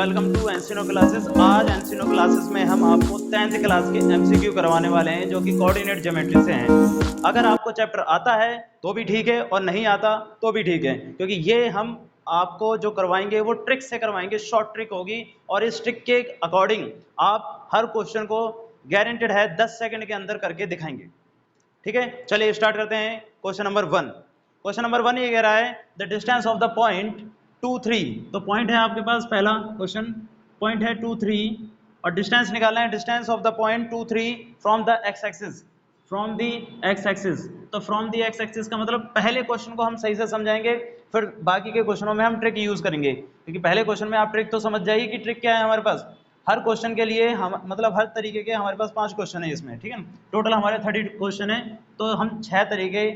Welcome to एनसीनो classes. आज एनसीनो classes में हम आपको 10th क्लास के एमसीक्यू करवाने वाले हैं जो कि कोऑर्डिनेट ज्योमेट्री से हैं। अगर आपको चैप्टर आता है तो भी ठीक है और नहीं आता तो भी ठीक है, क्योंकि ये हम आपको जो करवाएंगे वो ट्रिक से करवाएंगे, शॉर्ट ट्रिक होगी और इस ट्रिक के अकॉर्डिंग आप हर क्वेश्चन को गारंटेड है 10 सेकंड के अंदर करके दिखाएंगे। ठीक है, चलिए स्टार्ट करते हैं। Question number 1। क्वेश्चन नंबर 1 ये कह रहा है the distance of the point 2 3। तो पॉइंट है आपके पास, पहला क्वेश्चन पॉइंट है 2 3 और डिस्टेंस निकालना है। Distance of the point 2 3 from the x axis, from the x axis. तो फ्रॉम द एक्स एक्सिस का मतलब पहले क्वेश्चन को हम सही से समझाएंगे, फिर बाकी के क्वेश्चनों में हम ट्रिक यूज करेंगे, क्योंकि पहले क्वेश्चन में आप ट्रिक तो समझ जाइए कि ट्रिक क्या है हमारे पास। हर क्वेश्चन के लिए हम मतलब हर तरीके के हमारे पास 5 क्वेश्चन है इसमें, ठीक है। टोटल हमारे 30 क्वेश्चन है, तो हम 6 तरीके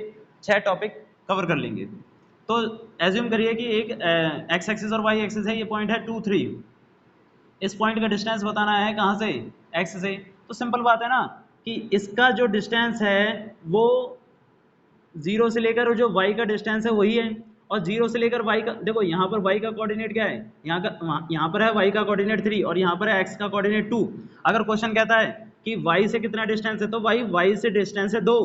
6 टॉपिक कवर कर लेंगे। तो एज्यूम करिए कि एक एक्स एक्सिस और वाई एक्सिस है, ये पॉइंट है 2 3। इस पॉइंट का डिस्टेंस बताना है कहाँ से, एक्स से। तो सिंपल बात है ना कि इसका जो डिस्टेंस है वो 0 से लेकर जो y का डिस्टेंस है वही है, और 0 से लेकर y का, देखो यहाँ पर y का कोऑर्डिनेट क्या है, यहाँ पर है y का कोऑर्डिनेट 3 और यहाँ पर है x का कोऑर्डिनेट 2। अगर क्वेश्चन कहता है कि y से कितना डिस्टेंस है तो y से डिस्टेंस है 2,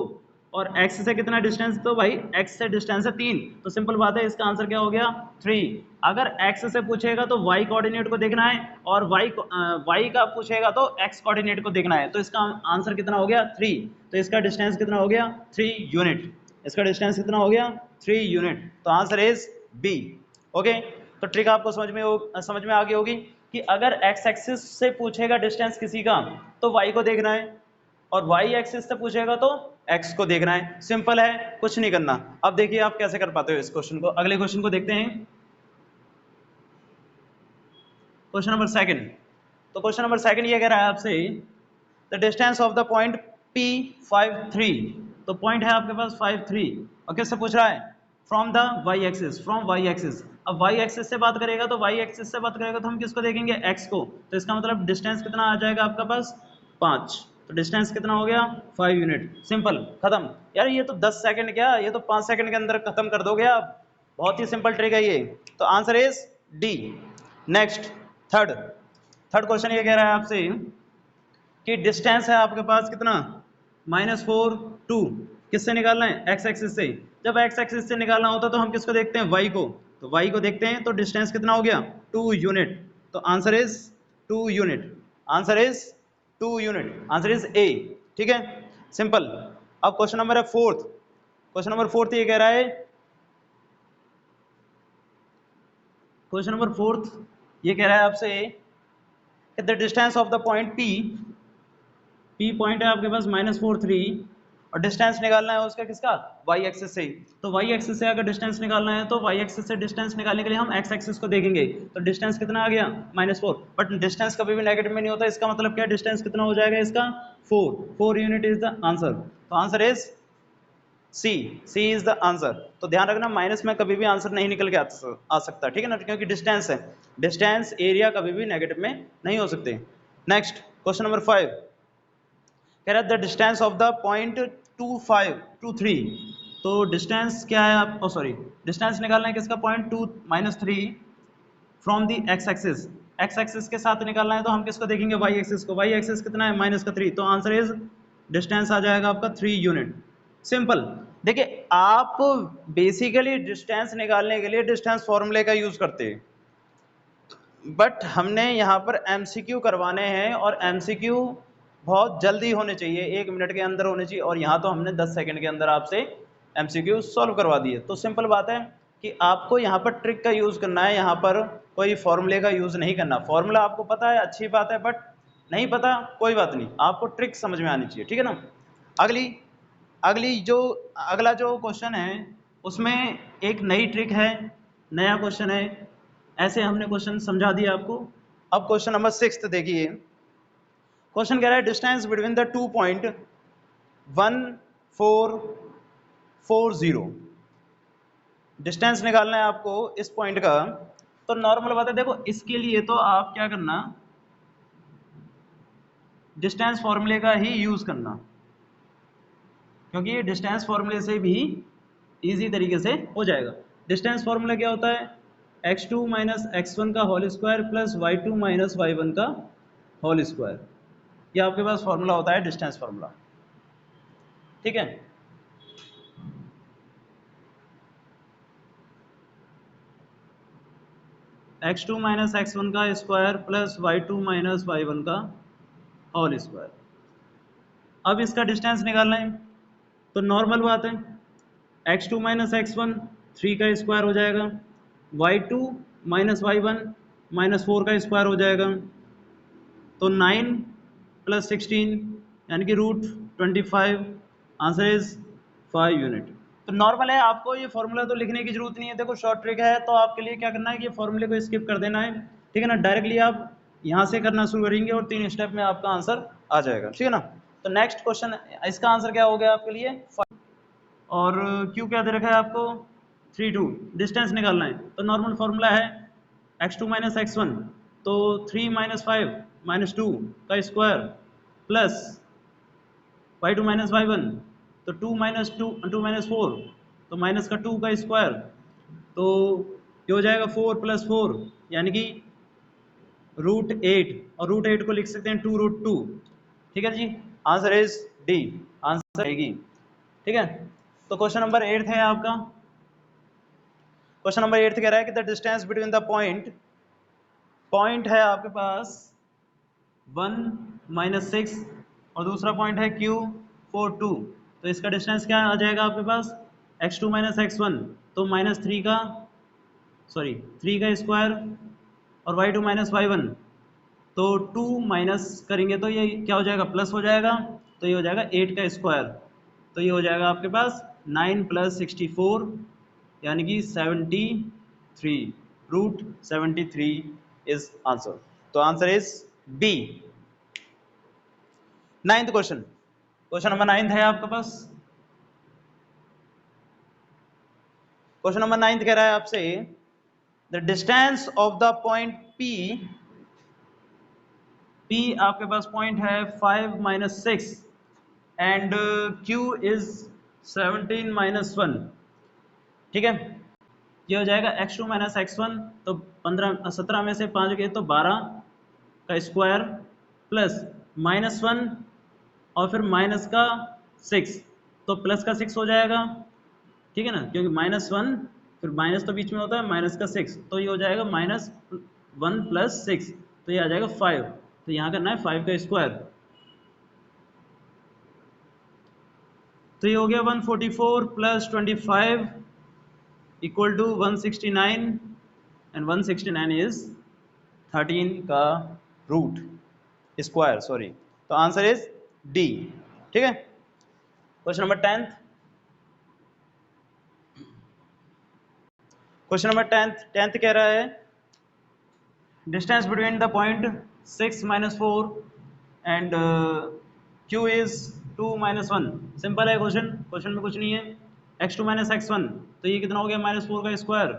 और x से कितना डिस्टेंस तो भाई x से डिस्टेंस है 3। तो सिंपल बात है, इसका आंसर क्या हो गया 3। अगर x से पूछेगा तो y कोऑर्डिनेट को देखना है, और y का पूछेगा तो x कोऑर्डिनेट को देखना है। तो इसका आंसर कितना हो गया 3। तो इसका डिस्टेंस कितना हो गया 3 यूनिट। इसका डिस्टेंस कितना हो गया 3 यूनिट। तो आंसर इज बी। ओके, तो ट्रिक आपको समझ में आ गई होगी कि अगर x एक्सिस से पूछेगा डिस्टेंस किसी का तो y को देखना है, और y एक्सिस से पूछेगा तो x को देखना है। सिंपल है, कुछ नहीं करना। अब देखिए आप कैसे कर पाते हो इस क्वेश्चन को। अगले क्वेश्चन को देखते हैं, क्वेश्चन नंबर 2। तो क्वेश्चन नंबर 2 ये कह रहा है आपसे the distance of the point P 5 3। तो पॉइंट है आपके पास 5 3 और किससे पूछ रहा है, from the Y axis, from Y axis. अब वाई एक्सिस से बात करेगा तो वाई एक्सिस से बात करेगा तो हम किसको देखेंगे, एक्स को। तो इसका मतलब डिस्टेंस कितना आ जाएगा आपका पास 5। तो डिस्टेंस कितना हो गया 5 यूनिट। सिंपल, खत्म। यार ये तो 10 सेकंड क्या, ये तो 5 सेकंड के अंदर खत्म कर दोगे आप। बहुत ही सिंपल ट्रिक है ये। तो answer is D. Next, third question ये कह रहा है आपसे कि डिस्टेंस है आपके पास कितना -4 2। किससे निकालना है, एक्स एक्सिस से। जब एक्स एक्सिस से निकालना होता है तो हम किसको देखते हैं, वाई को। तो वाई को देखते हैं, तो डिस्टेंस कितना हो गया 2 यूनिट। तो answer is 2 unit. Answer is 2 unit. Answer is a. ठीक है, सिंपल। अब क्वेश्चन नंबर है 4th। क्वेश्चन नंबर 4th ये कह रहा है, क्वेश्चन नंबर 4th ये कह रहा है आपसे the distance of the point P point है आपके पास -4 3 और डिस्टेंस निकालना है उसका किसका, y एक्सिस से। तो y एक्सिस से अगर डिस्टेंस निकालना है तो y एक्सिस से डिस्टेंस निकालने के लिए हम x एक्सिस को देखेंगे। तो डिस्टेंस कितना आ गया -4, बट डिस्टेंस कभी भी नेगेटिव में नहीं होता। इसका मतलब क्या, डिस्टेंस कितना हो जाएगा इसका 4 यूनिट इज द आंसर। तो answer is C is the answer. तो ध्यान रखना, माइनस में कभी भी आंसर नहीं निकल के आ सकता, ठीक है ना, क्योंकि डिस्टेंस है। डिस्टेंस एरिया कभी भी नेगेटिव में नहीं हो सकते। नेक्स्ट, क्वेश्चन नंबर 5 कह रहा है the distance of the point 2 5 2 3। तो डिस्टेंस क्या है आप, सॉरी, डिस्टेंस निकालना है किसका, point 2 -3 from the x axis. X axis के साथ निकालना है तो हम किसको देखेंगे, वाई एक्सिस को। वाई एक्सिस कितना है -3। तो आंसर इज डिस्टेंस आ जाएगा आपका 3 यूनिट। सिंपल। देखिए आप बेसिकली डिस्टेंस निकालने के लिए डिस्टेंस फॉर्मूले का यूज करते हैं, बट हमने यहाँ पर एमसीक्यू करवाने हैं और एमसीक्यू बहुत जल्दी होने चाहिए, 1 मिनट के अंदर होने चाहिए, और यहाँ तो हमने 10 सेकंड के अंदर आपसे एमसीक्यू सॉल्व करवा दिए। तो सिंपल बात है कि आपको यहाँ पर ट्रिक का यूज़ करना है, यहाँ पर कोई फॉर्मूले का यूज़ नहीं करना। फॉर्मूला आपको पता है, अच्छी बात है, बट नहीं पता कोई बात नहीं, आपको ट्रिक समझ में आनी चाहिए, ठीक है ना। अगला जो क्वेश्चन है उसमें एक नई ट्रिक है, नया क्वेश्चन है। ऐसे हमने क्वेश्चन समझा दिया आपको। अब क्वेश्चन नंबर 6 देखिए। क्वेश्चन कह रहा है distance between the 2 point 1 4 4 0। Distance निकालना है आपको इस पॉइंट का। तो नॉर्मल बात है, देखो इसके लिए तो आप क्या करना, डिस्टेंस फॉर्मूले का ही यूज करना, क्योंकि ये डिस्टेंस फॉर्मूले से भी इजी तरीके से हो जाएगा। डिस्टेंस फॉर्मूला क्या होता है, x2 माइनस x1 का whole square plus y2 minus y1 का होल स्क्वायर। ये आपके पास फॉर्मूला होता है डिस्टेंस फॉर्मूला, ठीक है। x2 माइनस x1 का square plus y2 minus y1 का होल स्क्वायर। अब इसका डिस्टेंस निकालना है, तो नॉर्मल बात है, x2 माइनस x1 3 का स्क्वायर हो जाएगा, y2 माइनस y1 माइनस 4 का स्क्वायर हो जाएगा, तो 9 प्लस 16 यानी कि रूट 25, आंसर इज 5 यूनिट। तो नॉर्मल है, आपको ये फॉर्मूला तो लिखने की जरूरत नहीं है। देखो शॉर्ट ट्रिक है, तो आपके लिए क्या करना है कि ये फॉर्मूले को स्किप कर देना है, ठीक है ना। डायरेक्टली आप यहाँ से करना शुरू करेंगे और 3 स्टेप में आपका आंसर आ जाएगा, ठीक है ना। तो नेक्स्ट क्वेश्चन, इसका आंसर क्या हो गया आपके लिए 5, और क्यू क्या दे रखा है आपको 3 2, डिस्टेंस निकालना है। तो नॉर्मल फॉर्मूला है x2 माइनस x1, तो 3 माइनस 5 माइनस 2 का square plus y2 minus y1, तो 2 माइनस 2 माइनस 4, तो माइनस का 2 का स्क्वायर, तो ये हो जाएगा 4 प्लस 4 यानी कि रूट 8, और रूट 8 को लिख सकते हैं 2 रूट 2, ठीक है जी। आंसर इज डी, आंसर आएगी, ठीक है। तो क्वेश्चन नंबर 8 है आपका। क्वेश्चन नंबर 8 कह रहा है कि the distance between the point है आपके पास 1 माइनस 6 और दूसरा पॉइंट है Q 4 2, तो इसका डिस्टेंस क्या आ जाएगा आपके पास x2 माइनस x1, तो माइनस 3 का स्क्वायर, और y2 माइनस y1, तो 2 माइनस करेंगे तो ये क्या हो जाएगा प्लस हो जाएगा, तो ये हो जाएगा 8 का स्क्वायर, तो ये हो जाएगा आपके पास 9 प्लस 64 यानी कि 73, रूट 73 इज आंसर। तो answer is B. 9th question, question number 9 है आपके पास। क्वेश्चन नंबर 9 कह रहा है आपसे the distance of the point P आपके पास पॉइंट है 5 minus 6 and Q is 17 minus 1, ठीक है। ये हो जाएगा x2 माइनस x1, तो 17 में से 5 गए तो 12 का स्क्वायर प्लस माइनस 1 और फिर माइनस का 6, तो प्लस का 6 हो जाएगा, ठीक है ना, क्योंकि माइनस 1 फिर माइनस तो बीच में होता है माइनस का 6, तो ये हो जाएगा माइनस 1 प्लस 6, तो ये आ जाएगा 5, तो यहाँ करना है 5 का स्क्वायर, तो ये हो गया 144 plus 25 equal to 169 and 169 is 13 का रूट स्क्वायर, सॉरी। तो आंसर इज डी, ठीक है। क्वेश्चन नंबर 10, क्वेश्चन नंबर 10 कह रहा है distance between the point 6 minus 4 and Q is 2 minus 1। Simple है क्वेश्चन में कुछ नहीं है, x2 माइनस x1, तो ये कितना हो गया माइनस 4 का square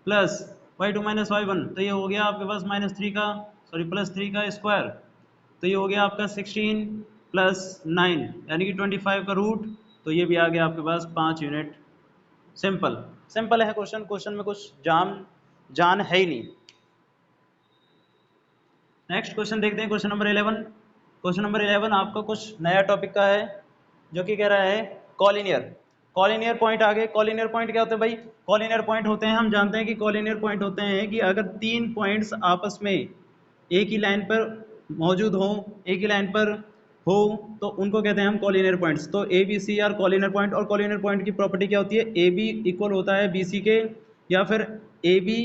plus y2 minus y1, तो ये हो गया आपके पास प्लस 3 का स्क्वायर, तो ये हो गया आपका 16 प्लस 9 यानी कि 25 का रूट, तो ये भी आ गया आपके पास 5 यूनिट। सिंपल है क्वेश्चन में कुछ जान है ही नहीं। नेक्स्ट क्वेश्चन देखते हैं, क्वेश्चन नंबर 11। क्वेश्चन नंबर 11 आपका कुछ नया टॉपिक का है, जो कि कह रहा है कॉलिनियर पॉइंट आ गए। कॉलिनियर पॉइंट क्या होते हैं भाई? कॉलिनियर पॉइंट होते हैं, हम जानते हैं कि कॉलिनियर पॉइंट होते हैं कि अगर 3 पॉइंट्स आपस में एक ही लाइन पर मौजूद हो, एक ही लाइन पर हो, तो उनको कहते हैं हम कॉलिनियर पॉइंट्स। तो A B C are collinear point, और कॉलिनियर पॉइंट की प्रॉपर्टी क्या होती है? ए बी इक्वल होता है बी सी के, या फिर A B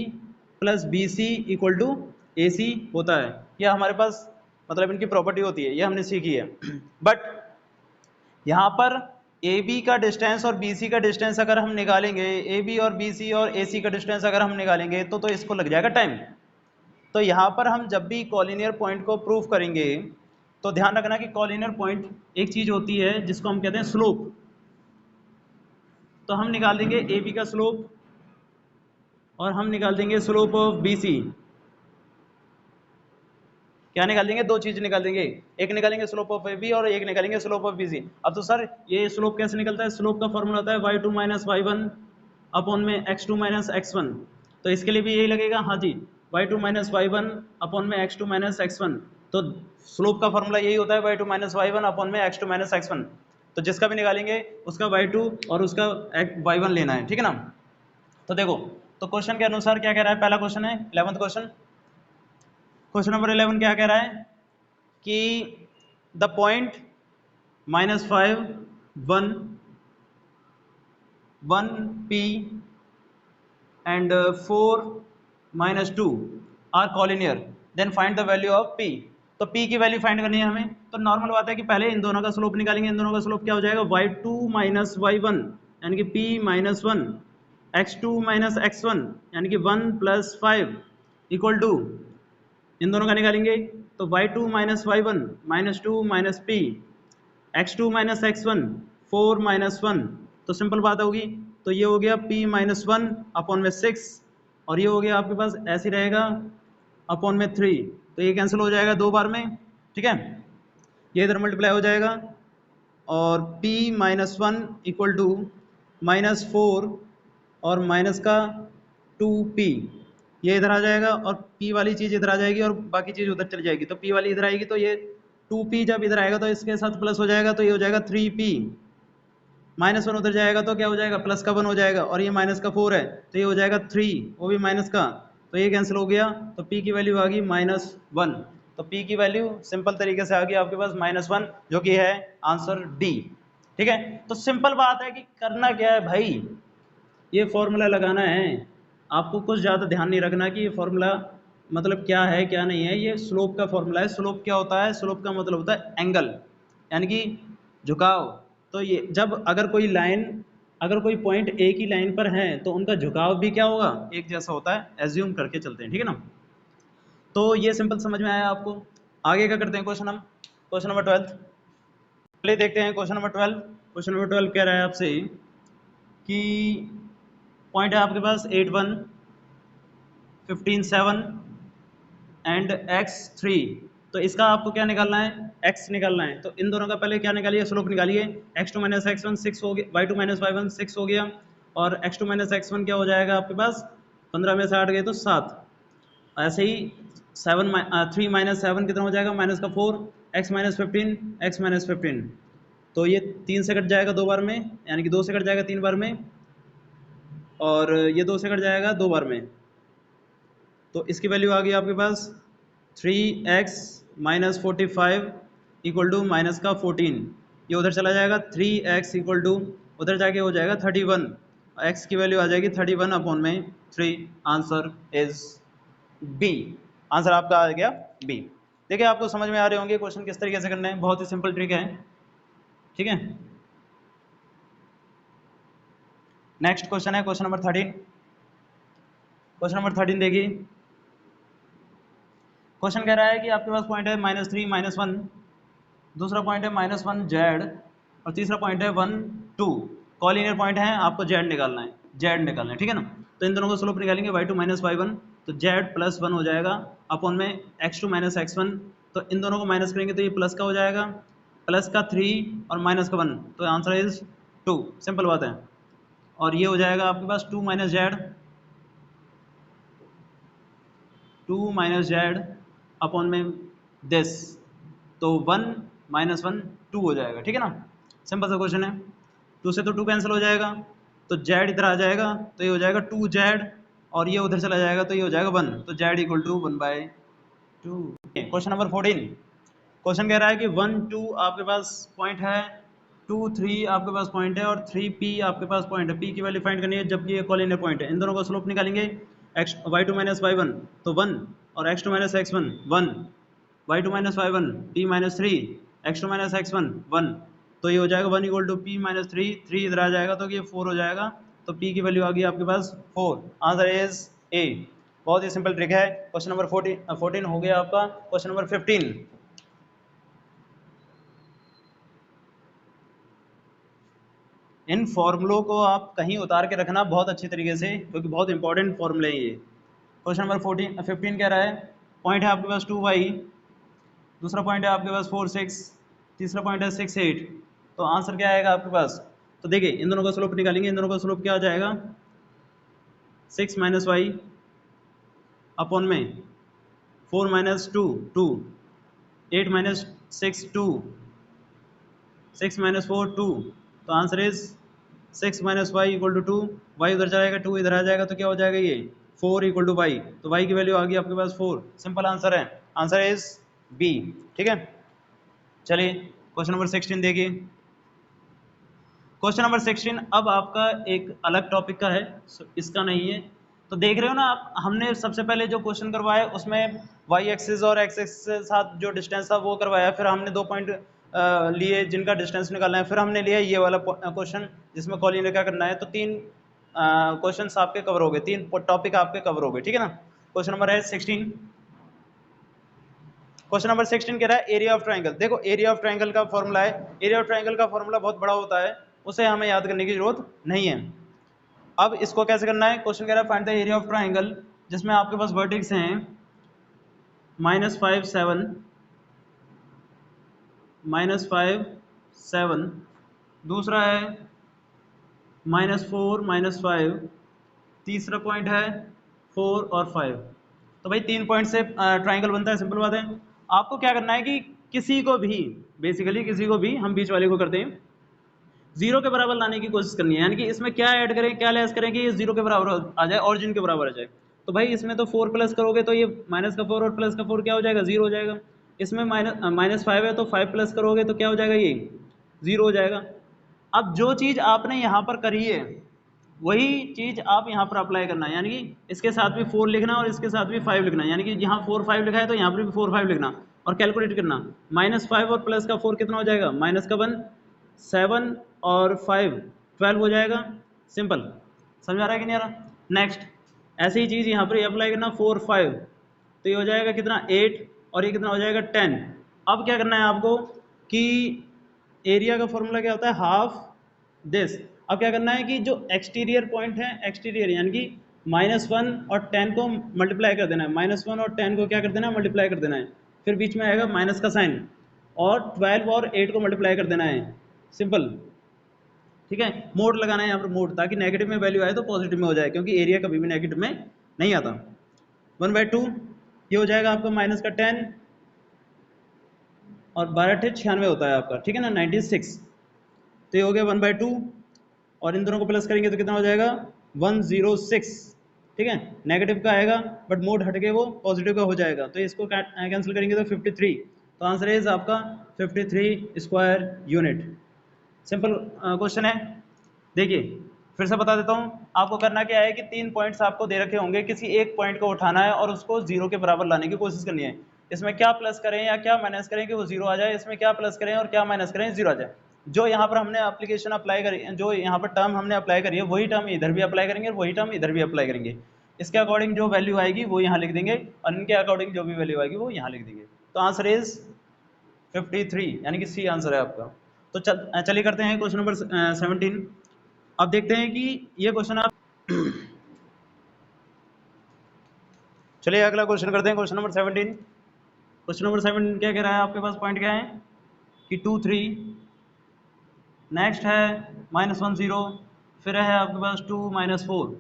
plus B C equal to A C होता है। यह हमारे पास मतलब इनकी प्रॉपर्टी होती है, ये हमने सीखी है। बट यहाँ पर ए बी का डिस्टेंस और बी सी का डिस्टेंस अगर हम निकालेंगे, ए बी और बी सी और ए सी का डिस्टेंस अगर हम निकालेंगे तो इसको लग जाएगा टाइम। तो यहाँ पर हम जब भी कॉलिनियर पॉइंट को प्रूव करेंगे तो ध्यान रखना कि कॉलिनियर पॉइंट एक चीज होती है जिसको हम कहते हैं स्लोप। तो हम निकाल देंगे ए बी का स्लोप और हम निकाल देंगे स्लोप ऑफ बी सी। क्या निकाल देंगे? दो चीज निकाल देंगे, एक निकालेंगे स्लोप ऑफ ए बी और एक निकालेंगे स्लोप ऑफ बी सी। अब तो सर ये स्लोप कैसे निकलता है? स्लोप का फॉर्मूला होता है y2 माइनस y1 अपॉन में x2 माइनस x1। तो इसके लिए भी यही लगेगा, हाँ जी, y2 minus Y one upon में x2 माइनस x1। तो स्लोप का फॉर्मूला यही होता है y2 minus Y one upon में x2 माइनस x1। तो जिसका भी निकालेंगे उसका y2 और उसका y1 लेना है, ठीक है ना। तो देखो, तो क्वेश्चन के अनुसार क्या कह रहा है, पहला क्वेश्चन है 11th क्वेश्चन। क्वेश्चन नंबर 11 क्या कह रहा है कि the point -5 1 1 p and 4 -2 are collinear, then find the value of p। तो p की वैल्यू फाइंड करनी है हमें। तो नॉर्मल बात है कि पहले इन दोनों का स्लोप निकालेंगे। इन दोनों का स्लोप क्या हो जाएगा, y2 माइनस y1 यानी कि p minus 1, x2 minus x1 यानी कि 1 प्लस 5 इक्वल टू, इन दोनों का निकालेंगे तो y2 minus y1 minus 2 minus p, x2 minus x1 4 minus 1। तो सिंपल बात होगी, तो ये हो गया p माइनस 1 अपॉन में 6 और ये हो गया आपके पास ऐसे रहेगा अपॉन में 3। तो ये कैंसिल हो जाएगा दो बार में, ठीक है, ये इधर मल्टीप्लाई हो जाएगा और p माइनस 1 इक्वल टू -4 और माइनस का 2p, ये इधर आ जाएगा और p वाली चीज़ इधर आ जाएगी और बाकी चीज़ उधर चली जाएगी। तो p वाली इधर आएगी तो ये 2p जब इधर आएगा तो इसके साथ प्लस हो जाएगा, तो ये हो जाएगा 3p। -1 उधर जाएगा तो क्या हो जाएगा, प्लस का 1 हो जाएगा और ये माइनस का 4 है तो ये हो जाएगा 3, वो भी माइनस का, तो ये कैंसिल हो गया। तो p की वैल्यू आ गई -1। तो p की वैल्यू सिंपल तरीके से आ गई आपके पास -1, जो कि है आंसर डी, ठीक है। तो सिंपल बात है कि करना क्या है भाई, ये फॉर्मूला लगाना है। आपको कुछ ज़्यादा ध्यान नहीं रखना कि ये फॉर्मूला मतलब क्या है क्या नहीं है। ये स्लोप का फॉर्मूला है। स्लोप क्या होता है, स्लोप का मतलब होता है एंगल, यानी कि झुकाव। तो ये जब अगर कोई लाइन, अगर कोई पॉइंट एक ही लाइन पर है तो उनका झुकाव भी क्या होगा, एक जैसा होता है, एज्यूम करके चलते हैं, ठीक है ना। तो ये सिंपल समझ में आया आपको। आगे क्या करते हैं क्वेश्चन, हम क्वेश्चन नंबर 12 पहले देखते हैं। क्वेश्चन नंबर 12, क्वेश्चन नंबर 12 कह रहा है आपसे कि पॉइंट है आपके पास 8 1 15 7 एंड x3। तो इसका आपको क्या निकालना है, x निकालना है। तो इन दोनों का पहले क्या निकालिए, स्लोप निकालिए। x2 माइनस x1 6 हो गया, y2 माइनस y1 6 हो गया और x2 माइनस x1 क्या हो जाएगा आपके पास, 15 में से 8 गए तो 7। ऐसे ही 3 माइनस 7 कितना हो जाएगा, माइनस का 4, x माइनस 15 x माइनस 15। तो ये 3 से कट जाएगा दो बार में, यानी कि 2 से कट जाएगा 3 बार में और ये 2 से कट जाएगा 2 बार में। तो इसकी वैल्यू आ गई आपके पास 3x minus 45 equal to minus का 14। ये उधर चला जाएगा 3x इक्वल टू उधर जाके हो जाएगा 31, x की वैल्यू आ जाएगी 31 अपॉन में 3। Answer is B. आंसर आपका आ गया बी। देखिए आपको समझ में आ रहे होंगे क्वेश्चन किस तरीके से करने हैं, बहुत ही सिंपल ट्रिक है, ठीक है। नेक्स्ट क्वेश्चन है क्वेश्चन नंबर 13। क्वेश्चन नंबर 13 देखिए, क्वेश्चन कह रहा है कि आपके पास पॉइंट है -3 -1, दूसरा पॉइंट है -1 जेड और तीसरा पॉइंट है 1 2। कॉलिनियर पॉइंट है, आपको जेड निकालना है, जेड निकालना है, ठीक है ना। तो इन दोनों को स्लोप निकालेंगे y2 माइनस y1, तो जेड प्लस 1 हो जाएगा अपॉन में x2 माइनस x1। तो इन दोनों को माइनस करेंगे तो ये प्लस का हो जाएगा, प्लस का 3 और माइनस का 1, तो आंसर इज 2। सिंपल बात है। और ये हो जाएगा आपके पास 2 minus Z, 2 minus Z upon में दिस, तो 1 माइनस 1 2 हो जाएगा, ठीक है ना। सिंपल सा क्वेश्चन है। 2 से तो 2 कैंसिल हो जाएगा तो जेड इधर आ जाएगा तो ये हो जाएगा 2 जेड और ये उधर चला जाएगा तो ये हो जाएगा 1, तो Z equal to 1/2। Question number 14, question कह रहा है कि 1 2 आपके पास पॉइंट है, 2 3 आपके पास पॉइंट है और 3p आपके पास पॉइंट है। p की वैल्यू फाइंड करनी है जबकि ये कॉलिनियर पॉइंट है। इन दोनों का स्लोप निकालेंगे, y2 माइनस y1 तो 1 और x2 minus x1 1, y2 minus y1 p minus 3 x2 minus x1 1, तो ये हो जाएगा 1 इक्वल टू p माइनस 3, 3 इधर आ जाएगा तो ये 4 हो जाएगा। तो p की वैल्यू आ गई आपके पास 4। Answer is a. बहुत ही सिंपल ट्रिक है। क्वेश्चन नंबर 14 हो गया आपका। क्वेश्चन नंबर 15, इन फॉर्मूलों को आप कहीं उतार के रखना बहुत अच्छी तरीके से, क्योंकि बहुत इंपॉर्टेंट फॉर्मूले हैं ये। क्वेश्चन नंबर 15 कह रहा है पॉइंट है आपके पास 2y, दूसरा पॉइंट है आपके पास 4 6, तीसरा पॉइंट है 6 8। तो आंसर क्या आएगा आपके पास, तो देखिए इन दोनों का स्लोप निकालेंगे। इन दोनों का स्लोप क्या आ जाएगा, 6 माइनस वाई अपॉन में 4 माइनस 2 2, 8 माइनस 6 2, 6 माइनस 4 2, तो answer is 6 minus Y equal to 2, Y उधर जाएगा 2 इधर आ जाएगा तो क्या हो जाएगा ये 4 इक्वल टू वाई, तो वाई की वैल्यू आ गई आपके पास 4, सिंपल आंसर है, आंसर इज बी। ठीक है, चलिए क्वेश्चन नंबर 16 देखिए। क्वेश्चन नंबर 16 अब आपका एक अलग टॉपिक का है, इसका नहीं है, तो देख रहे हो ना आप, हमने सबसे पहले जो क्वेश्चन करवाया उसमें वाई एक्सिस और एक्स एक्सिस के साथ जो डिस्टेंस था वो करवाया, फिर हमने 2 पॉइंट लिए जिनका डिस्टेंस निकालना है, फिर हमने लिया ये वाला क्वेश्चन जिसमें कॉलिंग रेखा करना है, तो 3 क्वेश्चन आपके कवर हो गए, 3 टॉपिक आपके कवर हो गए। ठीक है ना, क्वेश्चन नंबर है 16। क्वेश्चन नंबर 16 कह रहा है एरिया ऑफ ट्राइंगल। देखो एरिया ऑफ ट्राइंगल का फॉर्मूला है, एरिया ऑफ ट्राइंगल का फॉर्मूला बहुत बड़ा होता है, उसे हमें याद करने की जरूरत नहीं है। अब इसको कैसे करना है, क्वेश्चन कह रहा है find the area of triangle जिसमें आपके पास वर्टेक्स हैं -5 7, -5 7, दूसरा है -4 -5, तीसरा पॉइंट है 4 और 5। तो भाई 3 पॉइंट से ट्राइंगल बनता है, सिंपल बात है। आपको क्या करना है कि किसी को भी, बेसिकली किसी को भी, हम बीच वाले को करते हैं, जीरो के बराबर लाने की कोशिश करनी है, यानी कि इसमें क्या ऐड करें क्या लेस करें कि ये जीरो के बराबर आ जाए, ऑरिजिन के बराबर आ जाए। तो भाई इसमें तो 4 प्लस करोगे तो ये माइनस का 4 और प्लस का 4 क्या हो जाएगा, जीरो हो जाएगा। इसमें -5 है तो 5 प्लस करोगे तो क्या हो जाएगा, ये जीरो हो जाएगा। अब जो चीज़ आपने यहाँ पर करी है वही चीज़ आप यहाँ पर अप्लाई करना है, यानी कि इसके साथ भी 4 लिखना और इसके साथ भी 5 लिखना है, यानी कि यहाँ 4 5 लिखा है तो यहाँ पर भी 4 5 लिखना और कैलकुलेट करना। -5 और प्लस का 4 कितना हो जाएगा, माइनस का 1 7 और 5 12 हो जाएगा। सिंपल, समझ आ रहा है कि नहीं आ रहा। नेक्स्ट ऐसी ही चीज़ यहाँ पर अप्लाई करना, 4 5 तो ये हो जाएगा कितना 8 और ये कितना हो जाएगा 10। अब क्या करना है आपको कि एरिया का फॉर्मूला क्या होता है, हाफ दिस। अब क्या करना है कि जो एक्सटीरियर पॉइंट है, एक्सटीरियर यानी कि -1 और 10 को मल्टीप्लाई कर देना है, -1 और 10 को क्या कर देना है, मल्टीप्लाई कर देना है, फिर बीच में आएगा माइनस का साइन और 12 और 8 को मल्टीप्लाई कर देना है, सिंपल। ठीक है, मोड लगाना है यहाँ पर, मोड, ताकि नेगेटिव में वैल्यू आए तो पॉजिटिव में हो जाए, क्योंकि एरिया कभी भी नेगेटिव में नहीं आता। 1/2 ये हो जाएगा आपका माइनस का 10 और 12 96 होता है आपका, ठीक है ना, 96। तो ये हो गया 1/2 और इन दोनों को प्लस करेंगे तो कितना हो जाएगा 106। ठीक है, नेगेटिव का आएगा बट मोड हट के वो पॉजिटिव का हो जाएगा, तो इसको कैंसिल करेंगे तो 53। तो आंसर इज आपका 53 स्क्वायर यूनिट। सिंपल क्वेश्चन है। देखिए फिर से बता देता हूँ, आपको करना क्या है कि 3 पॉइंट्स आपको दे रखे होंगे, किसी एक पॉइंट को उठाना है और उसको जीरो के बराबर लाने की कोशिश करनी है। इसमें क्या प्लस करें या क्या माइनस करें कि वो जीरो आ जाए, इसमें क्या प्लस करें और क्या माइनस करें जीरो आ जाए। जो यहाँ पर हमने एप्लीकेशन अप्लाई करी, जो यहाँ पर टर्म हमने अप्लाई करी है वही टर्म इधर भी अप्लाई करेंगे और वही टर्म इधर भी अप्लाई करेंगे। इसके अकॉर्डिंग जो वैल्यू आएगी वो यहाँ लिख देंगे और इनके अकॉर्डिंग जो भी वैल्यू आएगी वो यहाँ लिख देंगे। तो आंसर इज 53, यानी कि सी आंसर है आपका। तो चलिए करते हैं क्वेश्चन नंबर 17। अब देखते हैं कि ये क्वेश्चन आप चलिए अगला क्वेश्चन करते हैं, क्वेश्चन नंबर 17। क्वेश्चन नंबर 17 क्या कह रहा है, आपके पास पॉइंट क्या है कि 2 3, नेक्स्ट है -1 0, फिर है आपके पास 2 -4।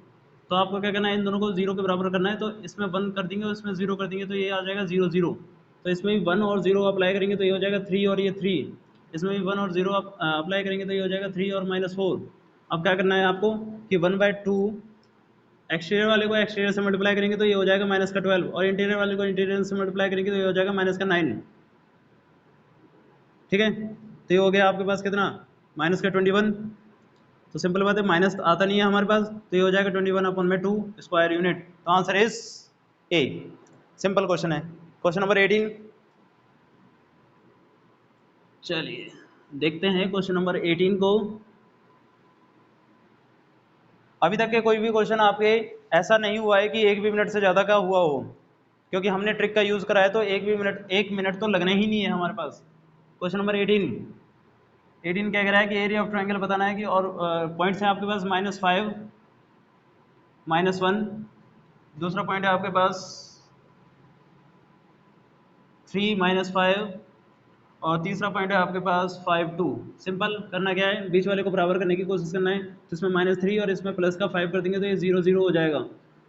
तो आपको क्या करना है, इन दोनों को जीरो के बराबर करना है, तो इसमें 1 कर देंगे और इसमें 0 कर देंगे तो ये आ जाएगा 0 0। तो इसमें भी 1 और 0 अप्लाई करेंगे तो ये हो जाएगा 3 और ये 3, इसमें भी 1 और 0 अप्लाई करेंगे तो ये हो जाएगा 3 और -4। अब क्या करना है आपको कि 1/2 एक्सटीरियर वाले को एक्सटीरियर से मल्टीप्लाई करेंगे तो ये हो जाएगा -12 और इंटीरियर वाले को इंटीरियर से मल्टीप्लाई करेंगे तो ये हो जाएगा -9। ठीक है, तो ये हो गया आपके पास कितना -21। तो सिंपल बात है, माइनस आता नहीं है हमारे पास, तो ये हो जाएगा 21/2 स्क्वायर यूनिट। तो answer is a. Simple question है। क्वेश्चन नंबर 18, चलिए देखते हैं क्वेश्चन नंबर 18 को। अभी तक के कोई भी क्वेश्चन आपके ऐसा नहीं हुआ है कि 1 भी मिनट से ज़्यादा का हुआ हो, क्योंकि हमने ट्रिक का यूज़ करा है, तो 1 मिनट तो लगने ही नहीं है हमारे पास। क्वेश्चन नंबर 18 क्या कह रहा है कि एरिया ऑफ ट्रायंगल बताना है कि, और पॉइंट्स हैं आपके पास -5 -1, दूसरा पॉइंट है आपके पास 3 -5 और तीसरा पॉइंट है आपके पास 5 2। सिंपल करना क्या है, बीच वाले को बराबर करने की कोशिश करना है, तो इसमें -3 और इसमें प्लस का 5 कर देंगे तो ये 0 0 हो जाएगा।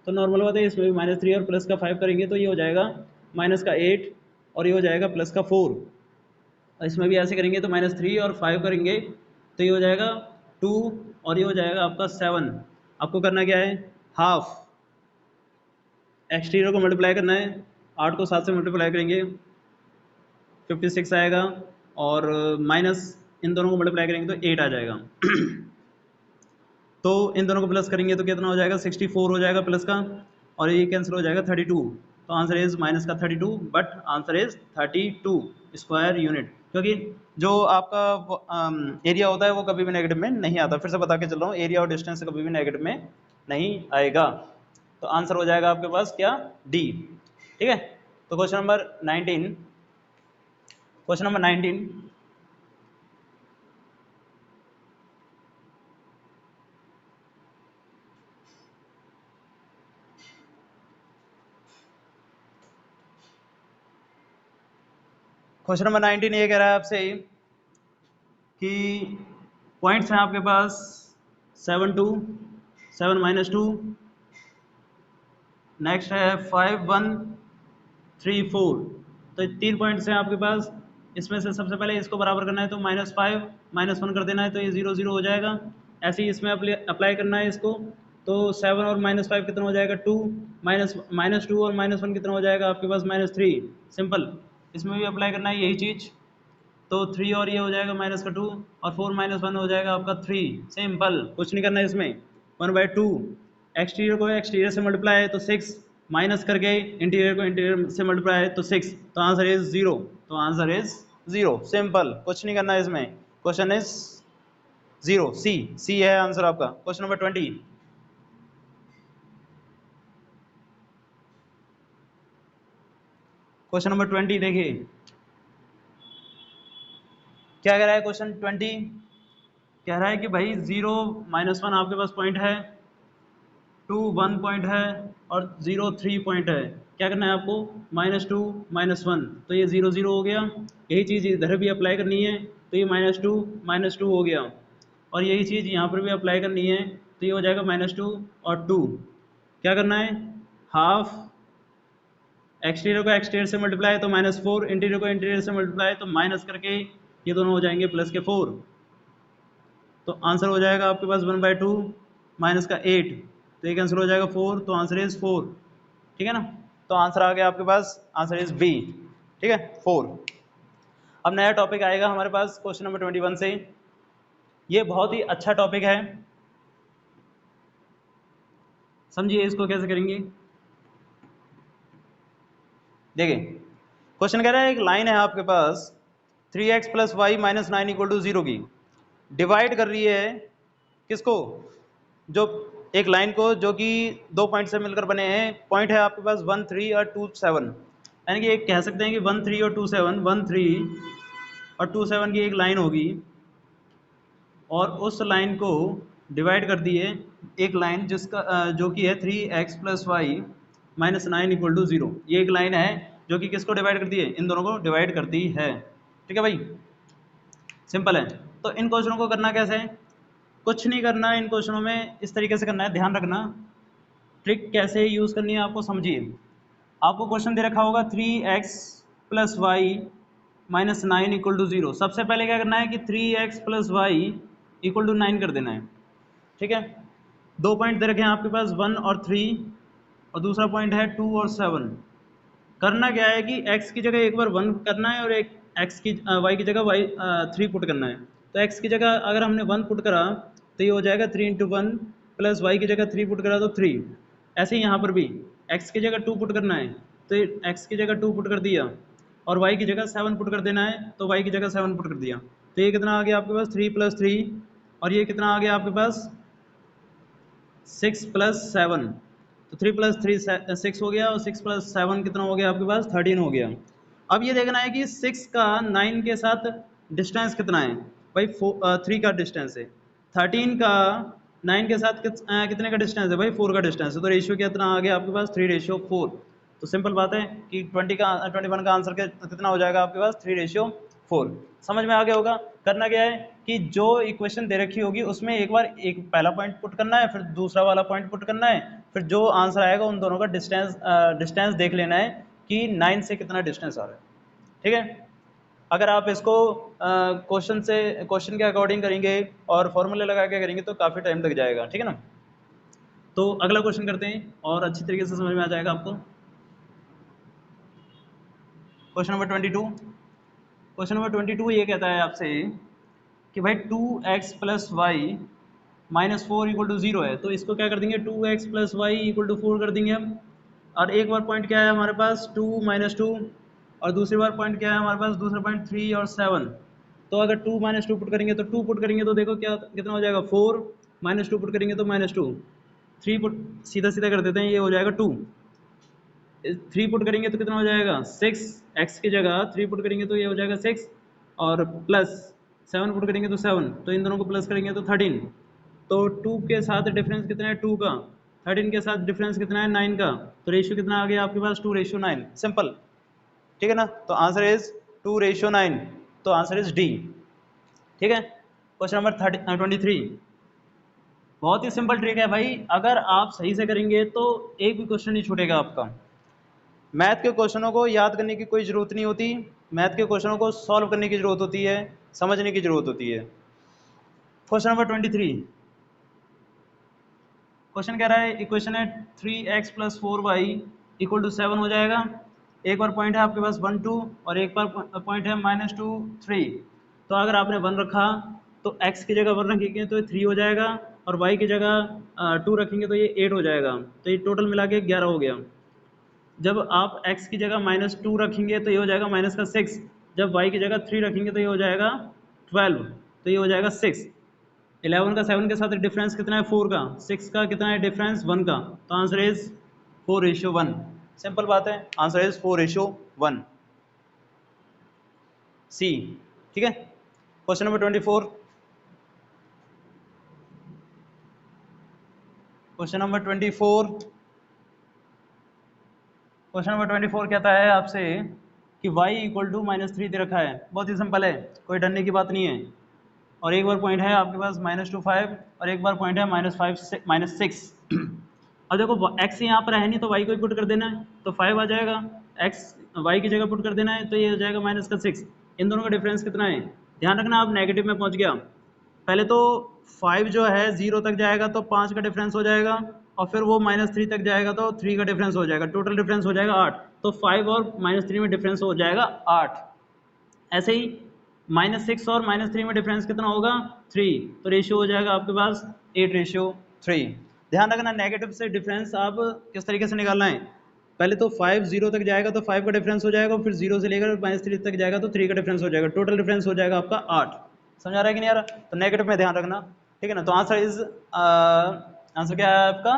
तो नॉर्मल बात है, इसमें भी -3 और प्लस का 5 करेंगे तो ये हो जाएगा माइनस का 8 और ये हो जाएगा प्लस का 4। इसमें भी ऐसे करेंगे तो -3 और 5 करेंगे तो ये हो जाएगा 2 और ये हो जाएगा आपका 7। आपको करना क्या है, हाफ एक्सटीरियर को मल्टीप्लाई करना है, 8 को 7 से मल्टीप्लाई करेंगे 56 आएगा और माइनस इन दोनों को मल्टीप्लाई करेंगे तो 8 आ जाएगा। तो इन दोनों को प्लस करेंगे तो कितना हो जाएगा, 64 हो जाएगा प्लस का, और ये कैंसिल हो जाएगा 32। तो आंसर इज माइनस का 32, but answer is 32 square unit, क्योंकि जो आपका एरिया होता है वो कभी भी नेगेटिव में नहीं आता। फिर से बता के चल रहा हूँ, एरिया और डिस्टेंस कभी भी नेगेटिव में नहीं आएगा। तो आंसर हो जाएगा आपके पास क्या, डी। ठीक है, तो question number 19, question number 19, question number 19 ये कह रहा है आपसे कि पॉइंट्स हैं आपके पास 7 2 7 -2, नेक्स्ट है 5 1 3 4। तो 3 पॉइंट्स हैं आपके पास, इसमें से सबसे पहले इसको बराबर करना है तो -5 -1 कर देना है तो ये 0 0 हो जाएगा। ऐसे ही इसमें अप्लाई करना है इसको, तो 7 और -5 कितना हो जाएगा, 2 -2 और -1 कितना हो जाएगा आपके पास, -3। सिंपल, इसमें भी अप्लाई करना है यही चीज़, तो 3 और ये हो जाएगा माइनस का 2 और 4 -1 हो जाएगा आपका 3। सिंपल, कुछ नहीं करना है इसमें, 1/2 एक्सटीरियर को एक्सटीरियर से मल्टीप्लाई है तो 6, माइनस करके इंटीरियर को इंटीरियर से मल्टीप्लाई है तो 6, तो आंसर इज 0। तो आंसर इज 0, सिंपल, कुछ नहीं करना है इसमें, क्वेश्चन इज 0, सी है आंसर आपका। क्वेश्चन नंबर 20, क्वेश्चन नंबर 20 देखिए क्या कह रहा है। क्वेश्चन 20 कह रहा है कि भाई 0 -1 आपके पास पॉइंट है, 2 1 पॉइंट है और 0 3 पॉइंट है। क्या करना है आपको, -2 -1, तो ये 0 0 हो गया। यही चीज़ इधर भी अप्लाई करनी है तो ये -2 हो गया, और यही चीज़ यहाँ पर भी अप्लाई करनी है तो ये हो जाएगा -2 और 2। क्या करना है, हाफ एक्सटीरियर को एक्सटीरियर से मल्टीप्लाई तो -4, इंटीरियर को इंटीरियर से मल्टीप्लाई तो माइनस करके ये दोनों हो जाएंगे प्लस के 4। तो आंसर हो जाएगा आपके पास 1/2 माइनस का 8, तो ये कैंसिल हो जाएगा 4, तो आंसर इज 4। ठीक है ना, तो आंसर आ गया आपके पास, आंसर इज बी। ठीक है, 4। अब नया टॉपिक आएगा हमारे पास क्वेश्चन नंबर 21 से। ये बहुत ही अच्छा टॉपिक है, समझिए इसको कैसे करेंगे। देखिए क्वेश्चन कह रहा है एक लाइन है आपके पास 3x + y - 9 = 0 की, डिवाइड कर रही है किसको, जो एक लाइन को, जो कि 2 पॉइंट से मिलकर बने हैं। पॉइंट है आपके पास 1 3 और 2 7, यानी कि एक कह सकते हैं कि 1 3 और 2 7, 1 3 और 2 7 की एक लाइन होगी, और उस लाइन को डिवाइड कर दी है एक लाइन जिसका जो कि है 3x + y - 9 = 0। ये एक लाइन है जो कि किसको डिवाइड करती है, इन दोनों को डिवाइड करती है। ठीक है भाई, सिंपल है। तो इन क्वेश्चनों को करना कैसे है, कुछ नहीं करना इन क्वेश्चनों में, इस तरीके से करना है, ध्यान रखना ट्रिक कैसे यूज़ करनी है आपको, समझिए। आपको क्वेश्चन दे रखा होगा 3x + y - 9 = 0। सबसे पहले क्या करना है कि 3x + y = 9 कर देना है। ठीक है, 2 पॉइंट दे रखे हैं आपके पास 1 और 3, और दूसरा पॉइंट है 2 और 7। करना क्या है कि x की जगह एक बार 1 करना है और एक y की जगह 3 पुट करना है। तो x की जगह अगर हमने 1 पुट करा तो ये हो जाएगा 3 × 1, प्लस y की जगह 3 पुट करा तो 3। ऐसे ही यहाँ पर भी x की जगह 2 पुट करना है तो x की जगह 2 पुट कर दिया, और y की जगह 7 पुट कर देना है तो y की जगह 7 पुट कर दिया। तो ये कितना आ गया आपके पास, 3 + 3, और ये कितना आ गया आपके पास, 6 + 7। तो 3 + 3 6 हो गया, और 6 + 7 कितना हो गया आपके पास, 13 हो गया। अब ये देखना है कि 6 का 9 के साथ डिस्टेंस कितना है, भाई 3 का डिस्टेंस है, 13 का 9 के साथ कितने का डिस्टेंस है, भाई 4 का डिस्टेंस है। तो रेशियो कितना आ गया आपके पास, 3:4। तो सिंपल बात है कि 21 का आंसर कितना हो जाएगा आपके पास, 3:4 4। समझ में आ गया होगा। करना क्या है कि जो इक्वेशन दे रखी होगी उसमें एक बार एक पहला पॉइंट पुट करना है, फिर दूसरा वाला पॉइंट पुट करना है, फिर जो आंसर आएगा उन दोनों का डिस्टेंस देख लेना है कि 9 से कितना डिस्टेंस आ रहा है। ठीक है। अगर आप इसको क्वेश्चन के अकॉर्डिंग करेंगे और फॉर्मूले लगा के करेंगे तो काफ़ी टाइम लग जाएगा। ठीक है ना। तो अगला क्वेश्चन करते हैं और अच्छी तरीके से समझ में आ जाएगा आपको। Question number 22। क्वेश्चन नंबर 22 ये कहता है आपसे कि भाई 2x plus Y minus 4 equal to 0 है। तो इसको क्या कर देंगे, 2x plus Y equal to 4 कर देंगे हम। और एक बार पॉइंट क्या है हमारे पास 2 माइनस 2, और दूसरी बार पॉइंट क्या है हमारे पास, दूसरा पॉइंट 3 और 7। तो अगर 2 माइनस 2 पुट करेंगे तो 2 पुट करेंगे तो देखो क्या कितना हो जाएगा 4, माइनस 2 पुट करेंगे तो माइनस 2, 3 पुट सीधा सीधा कर देते हैं, ये हो जाएगा 2। 3 पुट करेंगे तो कितना हो जाएगा 6, x की जगह 3 पुट करेंगे तो ये हो जाएगा 6, और प्लस 7 पुट करेंगे तो 7, तो इन दोनों को प्लस करेंगे तो 13। तो 2 के साथ डिफरेंस कितना है 2 का, 13 के साथ डिफरेंस कितना है 9 का, तो रेशियो कितना आ गया आपके पास 2:9। सिंपल। ठीक है ना। तो आंसर इज 2:9। तो आंसर इज डी। ठीक है। Question number 23। बहुत ही सिंपल ट्रिक है भाई, अगर आप सही से करेंगे तो एक भी क्वेश्चन नहीं छूटेगा आपका। मैथ के क्वेश्चनों को याद करने की कोई ज़रूरत नहीं होती, मैथ के क्वेश्चनों को सॉल्व करने की ज़रूरत होती है, समझने की ज़रूरत होती है। Question number 23। क्वेश्चन कह रहा है, इक्वेशन है 3x plus 4y equal to 7 हो जाएगा। एक बार पॉइंट है आपके पास 1 2, और एक बार पॉइंट है -2 3। तो अगर आपने 1 रखा तो x की जगह 1 रखेंगे तो ये 3 हो जाएगा, और y की जगह 2 रखेंगे तो ये 8 हो जाएगा। तो ये टोटल मिला के 11 हो गया। जब आप x की जगह -2 रखेंगे तो ये हो जाएगा माइनस का 6, जब y की जगह 3 रखेंगे तो ये हो जाएगा 12, तो ये हो जाएगा 6। 11 का 7 के साथ डिफरेंस कितना है 4 का, 6 का कितना है डिफरेंस 1 का, तो आंसर इज 4:1। सिंपल बात है, आंसर इज 4:1 सी। ठीक है। Question number 24। Question number 24। Question number 24 कहता है आपसे कि y इक्वल टू -3 दे रखा है। बहुत ही सिंपल है, कोई डरने की बात नहीं है। और एक बार पॉइंट है आपके पास -2 5, और एक बार पॉइंट है -6। और देखो x यहाँ पर है नहीं तो y को ही पुट कर देना है, तो 5 आ जाएगा। x y की जगह पुट कर देना है तो ये हो जाएगा -6। इन दोनों का डिफरेंस कितना है, ध्यान रखना आप नेगेटिव में पहुंच गया। पहले तो 5 जो है 0 तक जाएगा तो 5 का डिफरेंस हो जाएगा, और फिर वो -3 तक जाएगा तो 3 का डिफरेंस हो जाएगा, टोटल डिफरेंस हो जाएगा 8। तो 5 और -3 में डिफरेंस हो जाएगा 8। ऐसे ही -6 और -3 में डिफरेंस कितना होगा 3, तो रेशियो हो जाएगा आपके पास 8:3। ध्यान रखना नेगेटिव से डिफरेंस आप किस तरीके से निकालना है, पहले तो 5 0 तक जाएगा तो 5 का डिफरेंस हो जाएगा, फिर 0 से लेकर -3 तक जाएगा तो 3 का डिफरेंस हो जाएगा, टोटल डिफरेंस हो जाएगा आपका 8। समझ आ रहा है कि नहीं आ रहा, तो नेगेटिव में ध्यान रखना। ठीक है ना। तो आंसर क्या है आपका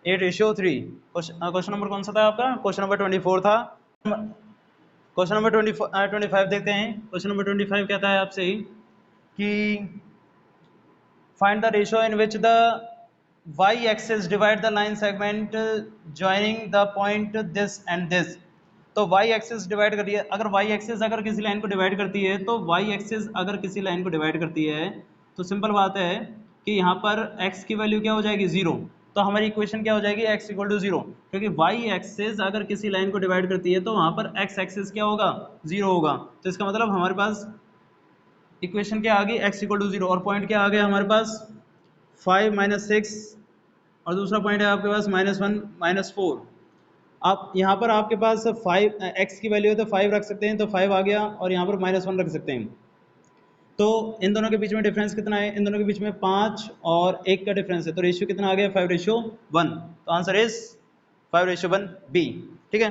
8:3। क्वेश्चन नंबर कौन सा था आपका, क्वेश्चन नंबर 24 था। क्वेश्चन नंबर 25 देखते हैं। क्वेश्चन नंबर 25 कहता है आपसे कि find the ratio in which the y axis divide the line segment joining the point this and this. तो y एक्सिस डिवाइड कर रही है, अगर y एक्सिस अगर किसी लाइन को डिवाइड करती है, तो y एक्सिस अगर किसी लाइन को डिवाइड करती है तो सिंपल बात है कि यहाँ पर x की वैल्यू क्या हो जाएगी 0। तो हमारी इक्वेशन क्या हो जाएगी x इक्वल टू 0, क्योंकि y एक्सिस अगर किसी लाइन को डिवाइड करती है तो वहाँ पर x एक्सिस क्या होगा 0 होगा। तो इसका मतलब हमारे पास इक्वेशन क्या आ गई x इक्वल टू 0, और पॉइंट क्या आ गया हमारे पास 5 6, और दूसरा पॉइंट है आपके पास -1 -4। आप यहाँ पर आपके पास 5 x की वैल्यू है तो 5 रख सकते हैं, तो 5 आ गया, और यहाँ पर -1 रख सकते हैं। तो इन दोनों के बीच में डिफरेंस कितना है, इन दोनों के बीच में 5 और 1 का डिफरेंस है, तो रेशियो कितना आ गया 5:1। तो आंसर इज 5:1 बी। ठीक है।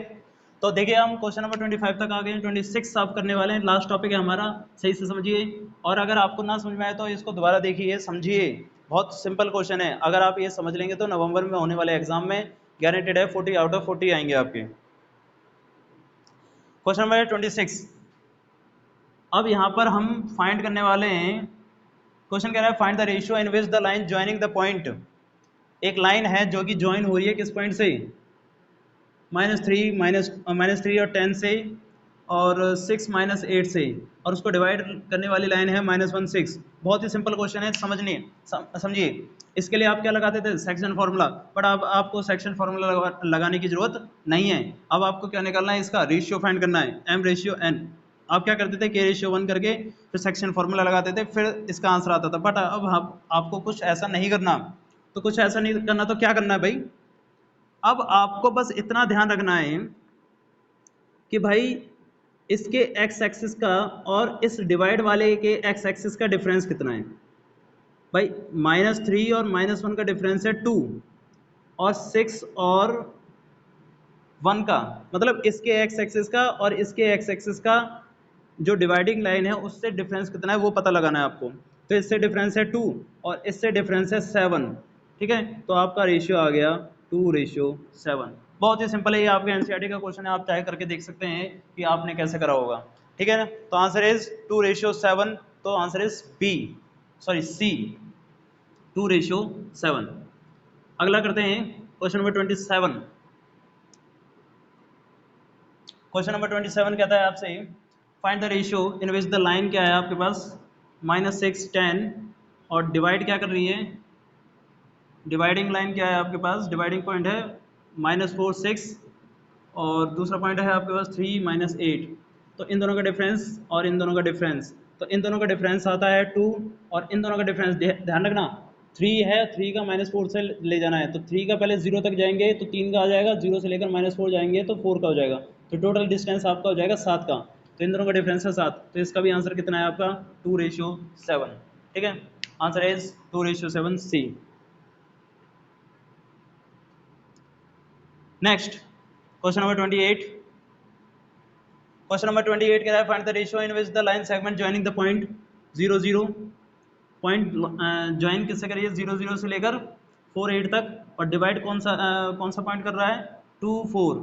तो देखिए हम क्वेश्चन नंबर 25 तक आ गए हैं, 26 आप करने वाले हैं, लास्ट टॉपिक है हमारा, सही से समझिए। और अगर आपको ना समझ में आए तो इसको दोबारा देखिए, समझिए, बहुत सिंपल क्वेश्चन है। अगर आप ये समझ लेंगे तो नवंबर में होने वाले एग्जाम में गारंटेड है 40 आउट ऑफ 40 आएंगे आपके। Question number 26। अब यहाँ पर हम फाइंड करने वाले हैं, क्वेश्चन कह रहा है find the ratio in which the line joining the point. एक लाइन है जो कि ज्वाइन हो रही है किस पॉइंट से, -3 और 10 से, और 6 -8 से। और उसको डिवाइड करने वाली लाइन है -1/6। बहुत ही सिंपल क्वेश्चन है, समझिए। इसके लिए आप क्या लगाते थे, सेक्शन फार्मूला, बट अब आपको सेक्शन फार्मूला लगाने की जरूरत नहीं है। अब आपको क्या निकालना है, इसका रेशियो फाइंड करना है, m/n। आप क्या करते थे, k/1 करके फिर सेक्शन फार्मूला लगाते थे, फिर इसका आंसर आता था। बट अब आपको कुछ ऐसा नहीं करना। तो कुछ ऐसा नहीं करना तो क्या करना है भाई, अब आपको बस इतना ध्यान रखना है कि भाई इसके x एक्सिस का और इस डिवाइड वाले के x एक्सिस का डिफरेंस कितना है। भाई -3 और -1 का डिफरेंस है 2, और 6 और 1 का, मतलब इसके x एक्सिस का और इसके x एक्सिस का जो डिवाइडिंग लाइन है उससे डिफरेंस कितना है वो पता लगाना है आपको। तो इससे डिफरेंस है 2 और इससे डिफरेंस है 7, ठीक है। तो आपका रेशियो आ गया 2/7। बहुत ही सिंपल है, ये आपके एनसीईआरटी का क्वेश्चन है, आप चाहे करके देख सकते हैं कि आपने कैसे करा होगा, ठीक है ना। तो आंसर इज 2/7। तो आंसर इज सी, 2/7। अगला करते हैं क्वेश्चन नंबर 27। क्वेश्चन नंबर 27 कहता है आपसे, find the ratio in which the line क्या है आपके पास -6 10 और डिवाइड क्या कर रही है, डिवाइडिंग लाइन क्या है आपके पास, डिवाइडिंग पॉइंट है -4 6 और दूसरा पॉइंट है आपके पास 3 -8। तो इन दोनों का डिफरेंस और इन दोनों का डिफरेंस, तो इन दोनों का डिफरेंस आता है 2 और इन दोनों का डिफरेंस ध्यान रखना 3 है, 3 का -4 से ले जाना है। तो 3 का पहले 0 तक जाएंगे तो 3 का आ जाएगा, 0 से लेकर -4 जाएंगे तो 4 का हो जाएगा। तो टोटल डिस्टेंस आपका हो जाएगा 7 का। तो इन दोनों का डिफरेंस है 7, तो इसका भी आंसर कितना है आपका 2/7, ठीक है। Answer is 2/7 C. Next question number 28। Question number 28 कह रहा है, find the ratio in which the line segment joining the point 0 0। Point join किससे करिए, 0 0 से लेकर 4 8 तक, और डिवाइड कौन सा पॉइंट कर रहा है 2 4।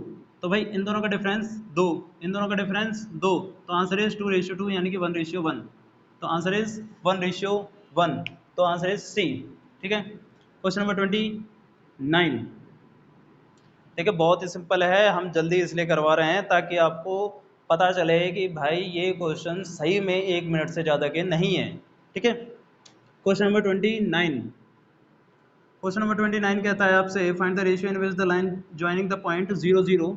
तो भाई इन दोनों का डिफरेंस 2, इन दोनों का डिफरेंस 2, तो आंसर इज 2/2 यानी कि 1/1। तो आंसर इज 1/1। तो आंसर इज सी, ठीक है। Question number 29। देखिए बहुत ही सिंपल है, हम जल्दी इसलिए करवा रहे हैं ताकि आपको पता चले कि भाई ये क्वेश्चन सही में 1 मिनट से ज़्यादा के नहीं है, ठीक है। Question number 29। क्वेश्चन नंबर 29 कहता है आपसे, find the ratio in which the line joining the point 0 0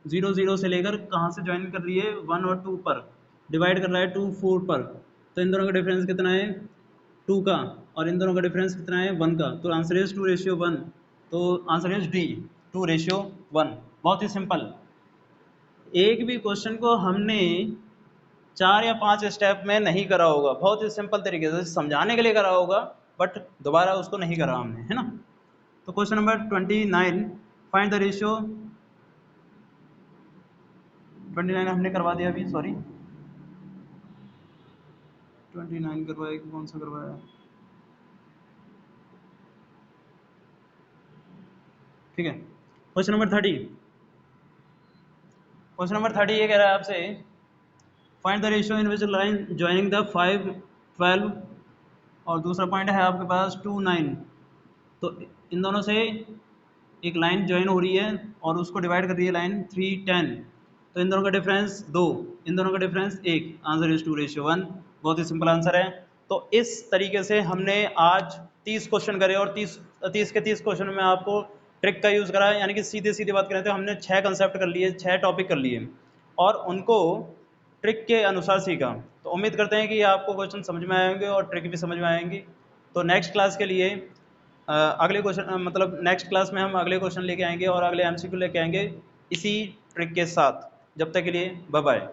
0 0 से लेकर कहाँ से ज्वाइन कर रही है 1 और 2 पर, डिवाइड कर रहा है 2 4 पर। तो इन दोनों का डिफरेंस कितना है 2 का, और इन दोनों का डिफरेंस कितना है 1 का। तो आंसर इज 2/1। तो आंसर इज डी, 2/1। बहुत ही सिंपल। एक भी क्वेश्चन को हमने 4 या 5 स्टेप में नहीं करा होगा, बहुत ही सिंपल तरीके से समझाने के लिए करा होगा, बट दोबारा उसको नहीं करा हमने, है ना। तो question number 29, find the ratio. 29 हमने करवा दिया अभी, सॉरी 29 करवाया कि कौन सा करवाया, ठीक है। Question number 30। क्वेश्चन नंबर 30 ये कह रहा है आपसे, find the ratio in which line joining the 5 12 और दूसरा पॉइंट है आपके पास 2 9। तो इन दोनों से एक लाइन ज्वाइन हो रही है और उसको डिवाइड कर रही है लाइन 3 10। तो इन दोनों का डिफरेंस 2, इन दोनों का डिफरेंस 1। Answer is 2/1। बहुत ही सिंपल आंसर है। तो इस तरीके से हमने आज 30 क्वेश्चन करे और 30 के 30 क्वेश्चन में आपको ट्रिक का यूज़ करा है, यानी कि सीधे सीधे बात करें तो हमने 6 कंसेप्ट कर लिए, 6 टॉपिक कर लिए और उनको ट्रिक के अनुसार सीखा। तो उम्मीद करते हैं कि आपको क्वेश्चन समझ में आएंगे और ट्रिक भी समझ में आएंगी। तो नेक्स्ट क्लास के लिए अगले क्वेश्चन मतलब नेक्स्ट क्लास में हम अगले क्वेश्चन लेके आएंगे और अगले एमसीक्यू लेके आएंगे इसी ट्रिक के साथ। जब तक के लिए बाय बाय।